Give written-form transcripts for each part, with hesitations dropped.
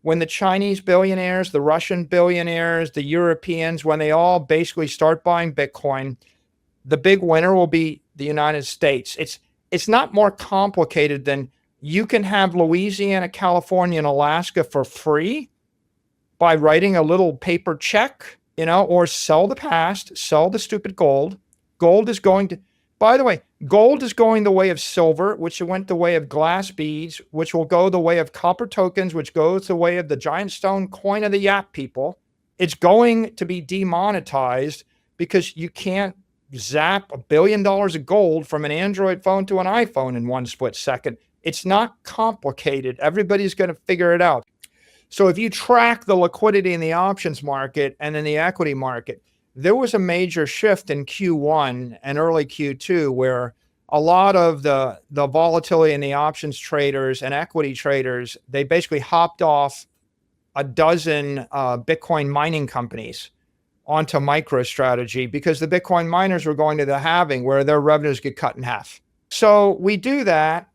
when the Chinese billionaires, the Russian billionaires, the Europeans, when they all basically start buying Bitcoin, the big winner will be the United States. It's not more complicated than you can have Louisiana, California, and Alaska for free by writing a little paper check, or sell the past, sell the stupid gold. Gold is going to, by the way, gold is going the way of silver, which went the way of glass beads, which will go the way of copper tokens, which goes the way of the giant stone coin of the Yap people. It's going to be demonetized because you can't zap $1 billion of gold from an Android phone to an iPhone in one split second. It's not complicated. Everybody's going to figure it out. So if you track the liquidity in the options market and in the equity market, there was a major shift in Q1 and early Q2 where a lot of the volatility in the options traders and equity traders, they basically hopped off a dozen Bitcoin mining companies onto MicroStrategy because the Bitcoin miners were going to the halving where their revenues get cut in half. So we do that.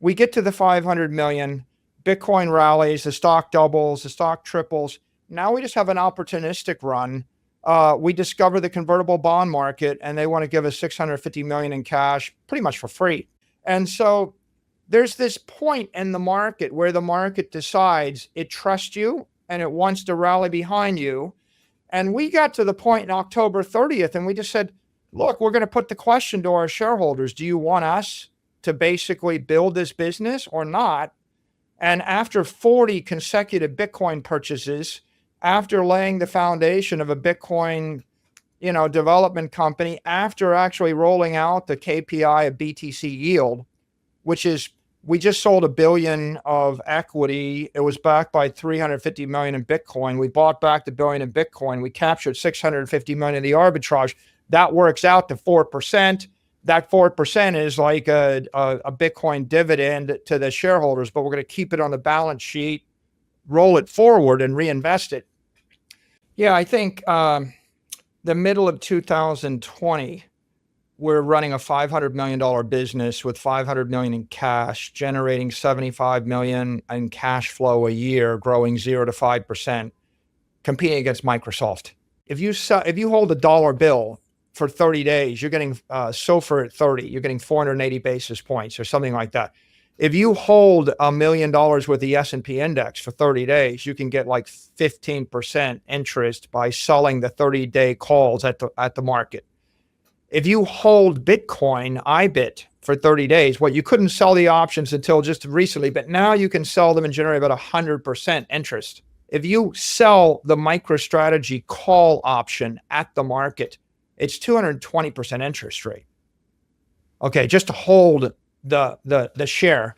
We get to the 500 million. Bitcoin rallies, the stock doubles, the stock triples. Now we just have an opportunistic run. We discover the convertible bond market and they want to give us 650 million in cash pretty much for free. And so there's this point in the market where the market decides it trusts you and it wants to rally behind you. And we got to the point in October 30th and we just said, look, we're going to put the question to our shareholders. Do you want us to basically build this business or not? And after 40 consecutive Bitcoin purchases, after laying the foundation of a Bitcoin, development company, after actually rolling out the KPI of BTC yield, which is, we just sold $1 billion of equity. It was backed by 350 million in Bitcoin. We bought back the $1 billion in Bitcoin. We captured 650 million in the arbitrage. That works out to 4%. That 4% is like a Bitcoin dividend to the shareholders, but we're going to keep it on the balance sheet, roll it forward and reinvest it. Yeah, I think the middle of 2020, we're running a $500 million business with 500 million in cash, generating 75 million in cash flow a year, growing 0 to 5%, competing against Microsoft. If you hold a dollar bill for 30 days, you're getting SOFR at 30, you're getting 480 basis points or something like that. If you hold $1 million with the S&P index for 30 days, you can get like 15% interest by selling the 30-day calls at the market. If you hold Bitcoin, IBIT, for 30 days, you couldn't sell the options until just recently, but now you can sell them and generate about 100% interest. If you sell the MicroStrategy call option at the market, it's 220% interest rate. Okay, just to hold the share.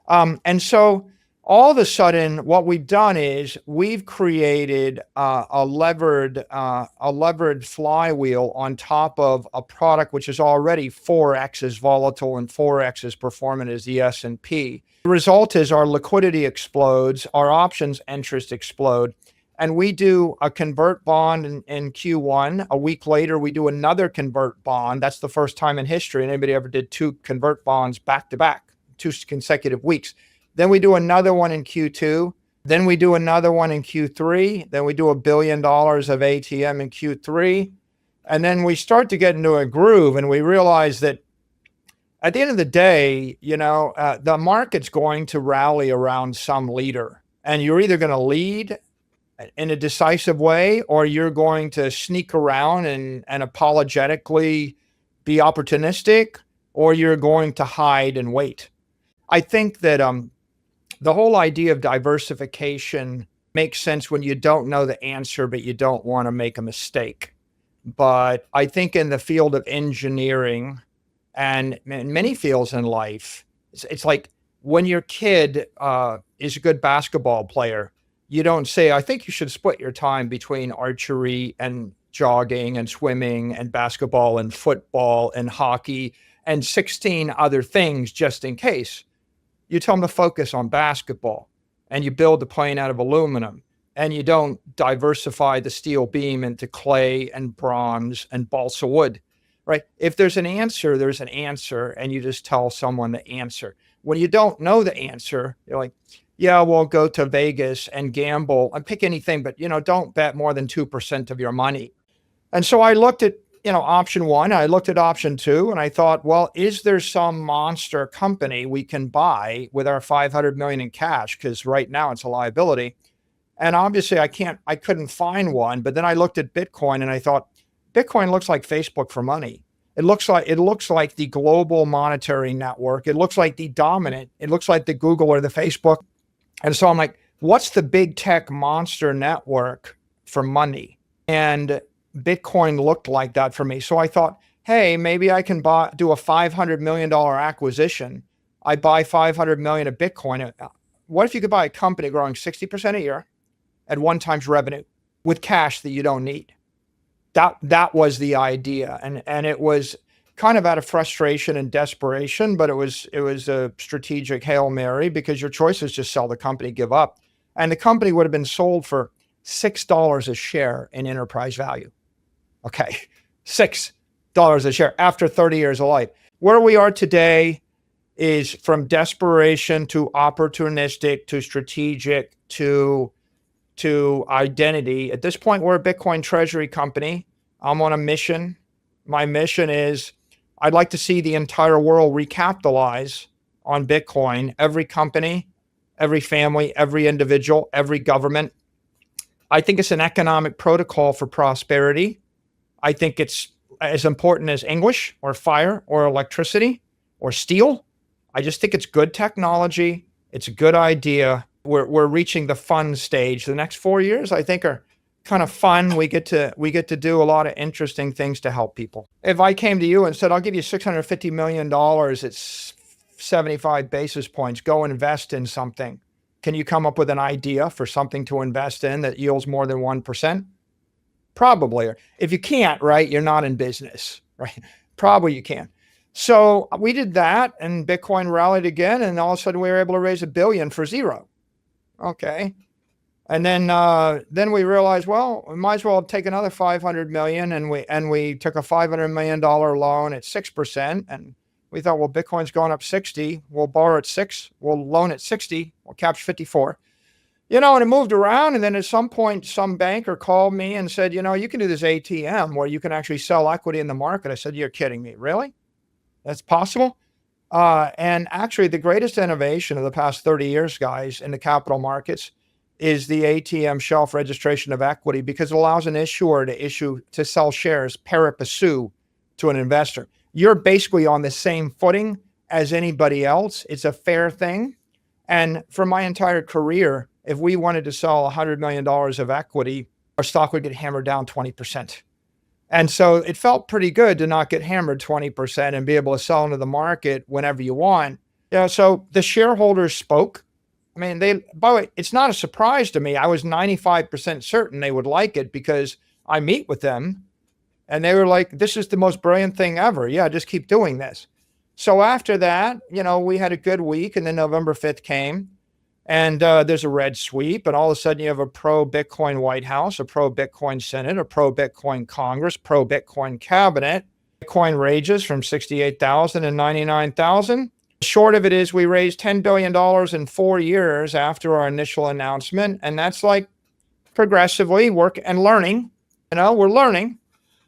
And so all of a sudden, what we've done is we've created a levered flywheel on top of a product which is already 4x as volatile and 4x as performant as the S&P. The result is our liquidity explodes, our options interest explode, and we do a convert bond in Q1. A week later, we do another convert bond. That's the first time in history anybody ever did 2 convert bonds back to back, 2 consecutive weeks. Then we do another one in Q2. Then we do another one in Q3. Then we do $1 billion of ATM in Q3. And then we start to get into a groove and we realize that at the end of the day, the market's going to rally around some leader. And you're either going to lead in a decisive way, or you're going to sneak around and apologetically be opportunistic, or you're going to hide and wait. I think that the whole idea of diversification makes sense when you don't know the answer, but you don't want to make a mistake. But I think in the field of engineering and in many fields in life, it's like when your kid is a good basketball player, you don't say, I think you should split your time between archery and jogging and swimming and basketball and football and hockey and 16 other things just in case. You tell them to focus on basketball, and you build the plane out of aluminum, and you don't diversify the steel beam into clay and bronze and balsa wood, right? If there's an answer, there's an answer, and you just tell someone the answer. When you don't know the answer, you're like, Yeah, well, go to Vegas and gamble and pick anything, but don't bet more than 2% of your money. And so I looked at, option one, I looked at option two, and I thought, well, is there some monster company we can buy with our 500 million in cash? Because right now it's a liability. And obviously I couldn't find one. But then I looked at Bitcoin and I thought, Bitcoin looks like Facebook for money. It looks like the global monetary network. It looks like the dominant. It looks like the Google or the Facebook. And so I'm like, what's the big tech monster network for money? And Bitcoin looked like that for me. So I thought, hey, maybe I can do a $500 million acquisition. I buy 500 million of Bitcoin. What if you could buy a company growing 60% a year at 1 times revenue with cash that you don't need? That was the idea. And it was kind of out of frustration and desperation, but it was a strategic Hail Mary because your choice is just sell the company, give up. And the company would have been sold for $6 a share in enterprise value. Okay, $6 a share after 30 years of life. Where we are today is from desperation to opportunistic to strategic to identity. At this point, we're a Bitcoin treasury company. I'm on a mission. My mission is I'd like to see the entire world recapitalize on Bitcoin. Every company, every family, every individual, every government. I think it's an economic protocol for prosperity. I think it's as important as English or fire or electricity or steel. I just think it's good technology. It's a good idea. We're reaching the fun stage. The next 4 years, I think, are kind of fun. We get to do a lot of interesting things to help people. If I came to you and said, I'll give you $650 million, it's 75 basis points, go invest in something. Can you come up with an idea for something to invest in that yields more than 1%? Probably. If you can't, right, you're not in business, right? Probably you can. So we did that and Bitcoin rallied again. And all of a sudden we were able to raise $1 billion for zero. Okay. And then we realized, well, we might as well take another 500 million, and we took a $500 million loan at 6%, and we thought, well, Bitcoin's going up 60, we'll borrow at 6, we'll loan at 60, we'll capture 54. And it moved around, and then at some point, some banker called me and said, you can do this ATM where you can actually sell equity in the market. I said, you're kidding me, really? That's possible? And actually, the greatest innovation of the past 30 years, guys, in the capital markets is the ATM shelf registration of equity, because it allows an issuer to sell shares pari passu to an investor. You're basically on the same footing as anybody else. It's a fair thing. And for my entire career, if we wanted to sell $100 million of equity, our stock would get hammered down 20%. And so it felt pretty good to not get hammered 20% and be able to sell into the market whenever you want. So the shareholders spoke. I mean, by the way, it's not a surprise to me. I was 95% certain they would like it because I meet with them and they were like, this is the most brilliant thing ever. Yeah, just keep doing this. So after that, we had a good week, and then November 5th came and there's a red sweep, and all of a sudden you have a pro-Bitcoin White House, a pro-Bitcoin Senate, a pro-Bitcoin Congress, pro-Bitcoin cabinet. Bitcoin rages from 68,000 and 99,000. Short of it is we raised $10 billion in 4 years after our initial announcement. And that's like progressively work and learning. We're learning,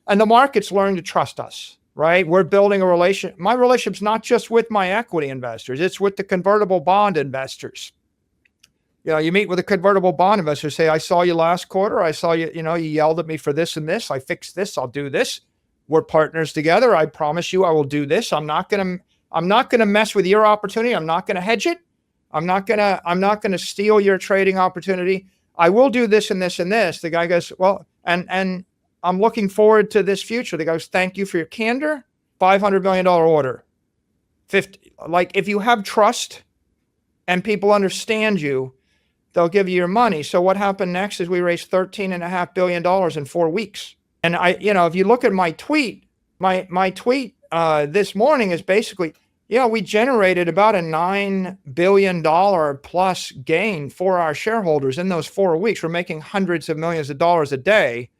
and the market's learning to trust us, right? We're building a relationship. My relationship's not just with my equity investors. It's with the convertible bond investors. You meet with a convertible bond investor, say, I saw you last quarter. I saw you, you yelled at me for this and this. I fixed this. I'll do this. We're partners together. I promise you I will do this. I'm not going to mess with your opportunity. I'm not going to hedge it. I'm not going to steal your trading opportunity. I will do this and this and this. The guy goes, well, and I'm looking forward to this future. The guy goes, thank you for your candor. $500 million order. 50. Like, if you have trust and people understand you, they'll give you your money. So what happened next is we raised $13.5 billion in 4 weeks. And if you look at my tweet, my tweet this morning is basically, we generated about a $9 billion plus gain for our shareholders in those 4 weeks. We're making hundreds of millions of dollars a day.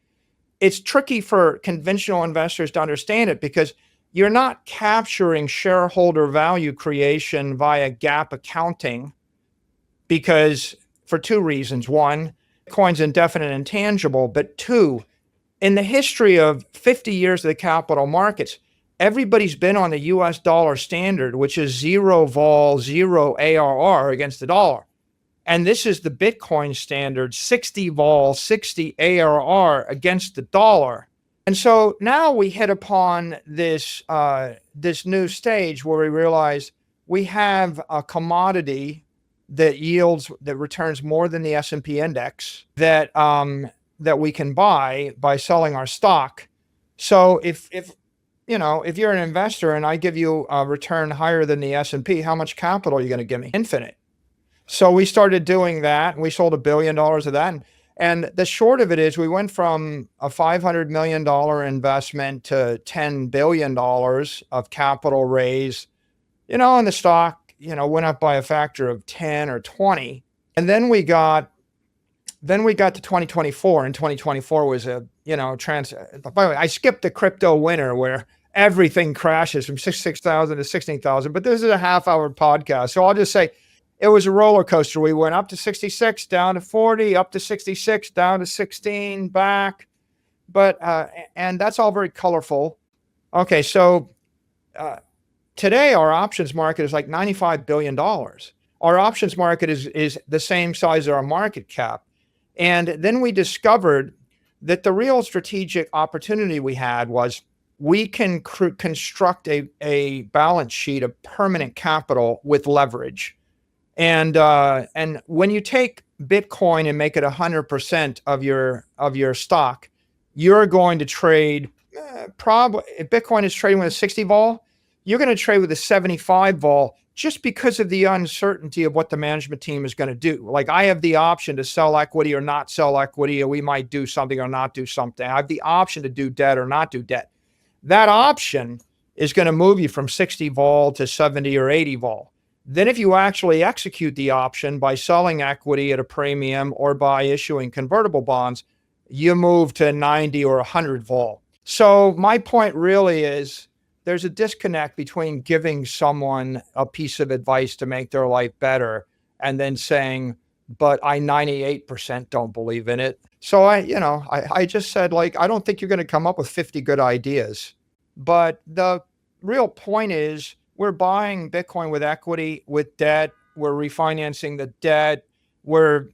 It's tricky for conventional investors to understand it because you're not capturing shareholder value creation via GAAP accounting. because for two reasons. One, Bitcoin's indefinite and tangible, but two, in the history of 50 years of the capital markets, everybody's been on the US dollar standard, which is zero vol, zero ARR against the dollar. And this is the Bitcoin standard, 60 vol, 60 ARR against the dollar. And so now we hit upon this this new stage where we realize we have a commodity that returns more than the S&P index that that we can buy by selling our stock. So if you're an investor and I give you a return higher than the S&P, how much capital are you going to give me? Infinite. So we started doing that. We sold $1 billion of that. And the short of it is we went from a $500 million investment to $10 billion of capital raise, and the stock, went up by a factor of 10 or 20. And then we got to 2024, and 2024 was by the way, I skipped the crypto winter where everything crashes from 6,000 to 16,000, but this is a half-hour podcast. So I'll just say it was a roller coaster. We went up to 66, down to 40, up to 66, down to 16, back. But and that's all very colorful. Okay, so today our options market is like $95 billion. Our options market is the same size as our market cap. And then we discovered that the real strategic opportunity we had was we can construct a balance sheet of permanent capital with leverage. And when you take Bitcoin and make it 100% of your stock, you're going to trade probably, if Bitcoin is trading with a 60 vol, you're going to trade with a 75 vol just because of the uncertainty of what the management team is going to do. Like I have the option to sell equity or not sell equity, or we might do something or not do something. I have the option to do debt or not do debt. That option is going to move you from 60 vol to 70 or 80 vol. Then if you actually execute the option by selling equity at a premium or by issuing convertible bonds, you move to 90 or 100 vol. So my point really is there's a disconnect between giving someone a piece of advice to make their life better and then saying, but I 98% don't believe in it. So I just said, like, I don't think you're going to come up with 50 good ideas. But the real point is we're buying Bitcoin with equity, with debt. We're refinancing the debt. We're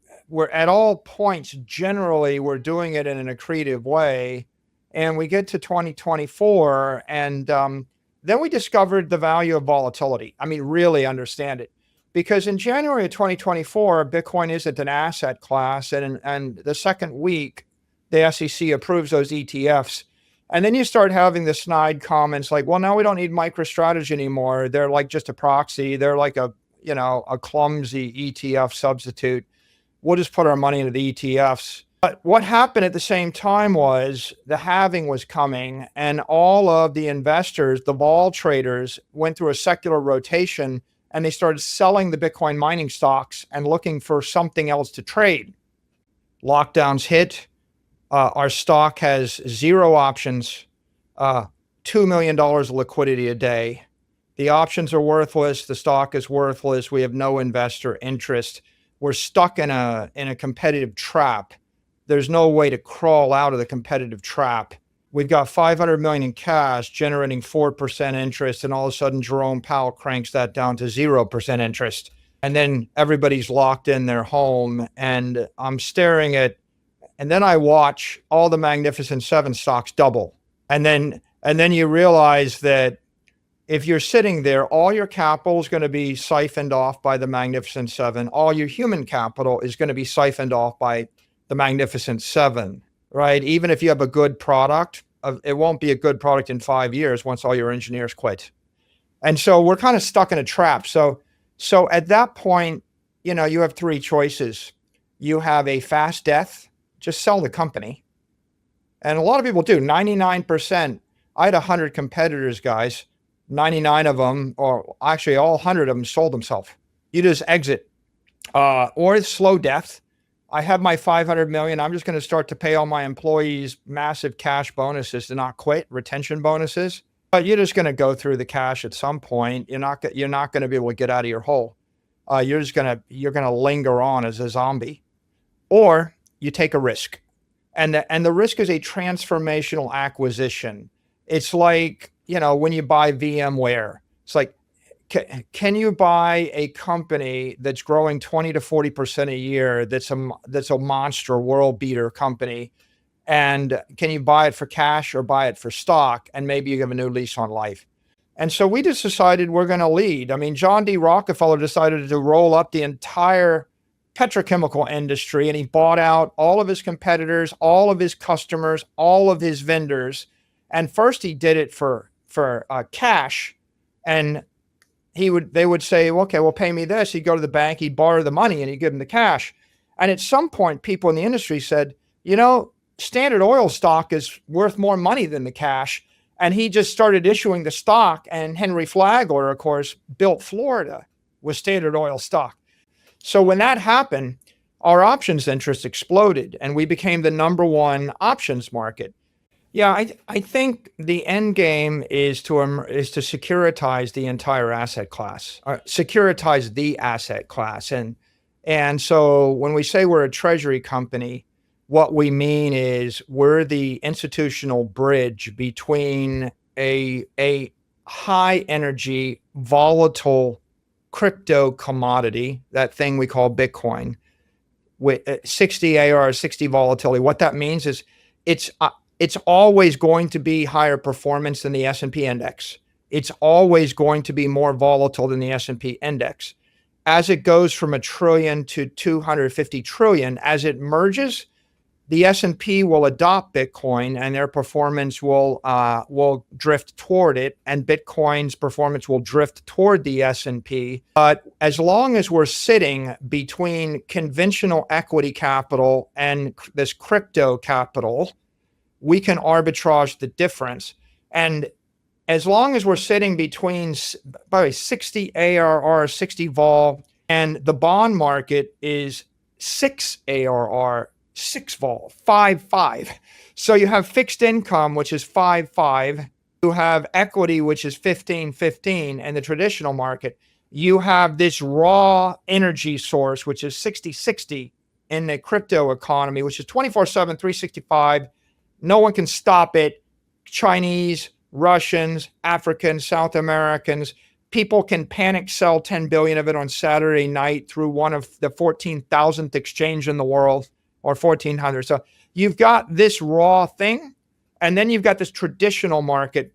at all points, generally, we're doing it in an accretive way. And we get to 2024, and then we discovered the value of volatility. I mean, really understand it. Because in January of 2024, Bitcoin isn't an asset class. And the second week, the SEC approves those ETFs. And then you start having the snide comments like, well, now we don't need MicroStrategy anymore. They're like just a proxy. They're like a clumsy ETF substitute. We'll just put our money into the ETFs. But what happened at the same time was the halving was coming, and all of the investors, the vol traders, went through a secular rotation, and they started selling the Bitcoin mining stocks and looking for something else to trade. Lockdowns hit. Our stock has zero options, $2 million of liquidity a day. The options are worthless. The stock is worthless. We have no investor interest. We're stuck in a competitive trap. There's no way to crawl out of the competitive trap. We've got $500 million in cash generating 4% interest, and all of a sudden Jerome Powell cranks that down to 0% interest. And then everybody's locked in their home, and I'm staring at, and then I watch all the Magnificent Seven stocks double. And then you realize that if you're sitting there, all your capital is going to be siphoned off by the Magnificent Seven. All your human capital is going to be siphoned off by the Magnificent Seven, right? Even if you have a good product, it won't be a good product in 5 years once all your engineers quit. And so we're kind of stuck in a trap. So at that point, you have three choices. You have a fast death, just sell the company. And a lot of people do. 99%. I had 100 competitors, guys. 99 of them, or actually all 100 of them, sold themselves. You just exit. Or slow death. I have my 500 million. I'm just going to start to pay all my employees massive cash bonuses to not quit, retention bonuses. But you're just going to go through the cash at some point. You're not going to be able to get out of your hole. you're gonna linger on as a zombie, or you take a risk, and the risk is a transformational acquisition. It's like, when you buy VMware, it's like, can you buy a company that's growing 20 to 40% a year, that's a monster world beater company, and can you buy it for cash or buy it for stock, and maybe you have a new lease on life? And so we just decided we're going to lead. I mean, John D. Rockefeller decided to roll up the entire petrochemical industry, and he bought out all of his competitors, all of his customers, all of his vendors. And first he did it for cash, and they would say, okay, well, pay me this. He'd go to the bank, he'd borrow the money, and he'd give them the cash. And at some point, people in the industry said, Standard Oil stock is worth more money than the cash. And he just started issuing the stock. And Henry Flagler, of course, built Florida with Standard Oil stock. So when that happened, our options interest exploded, and we became the number one options market. Yeah, I think the end game is to securitize the entire asset class, securitize the asset class, and so when we say we're a treasury company, what we mean is we're the institutional bridge between a high energy, volatile crypto commodity, that thing we call Bitcoin, with 60 AR, 60 volatility. What that means is it's always going to be higher performance than the S&P index. It's always going to be more volatile than the S&P index. As it goes from $1 trillion to 250 trillion, as it merges, the S&P will adopt Bitcoin, and their performance will drift toward it, and Bitcoin's performance will drift toward the S&P. But as long as we're sitting between conventional equity capital and this crypto capital, we can arbitrage the difference. And as long as we're sitting between, by the way, 60 ARR, 60 vol, and the bond market is 6 ARR, 6 vol, 5. So you have fixed income, which is 5. You have equity, which is 15. And the traditional market, you have this raw energy source, which is 60 in the crypto economy, which is 24/7, 365. No one can stop it. Chinese, Russians, Africans, South Americans, people can panic sell 10 billion of it on Saturday night through one of the 14,000th exchange in the world, or 1,400. So you've got this raw thing, and then you've got this traditional market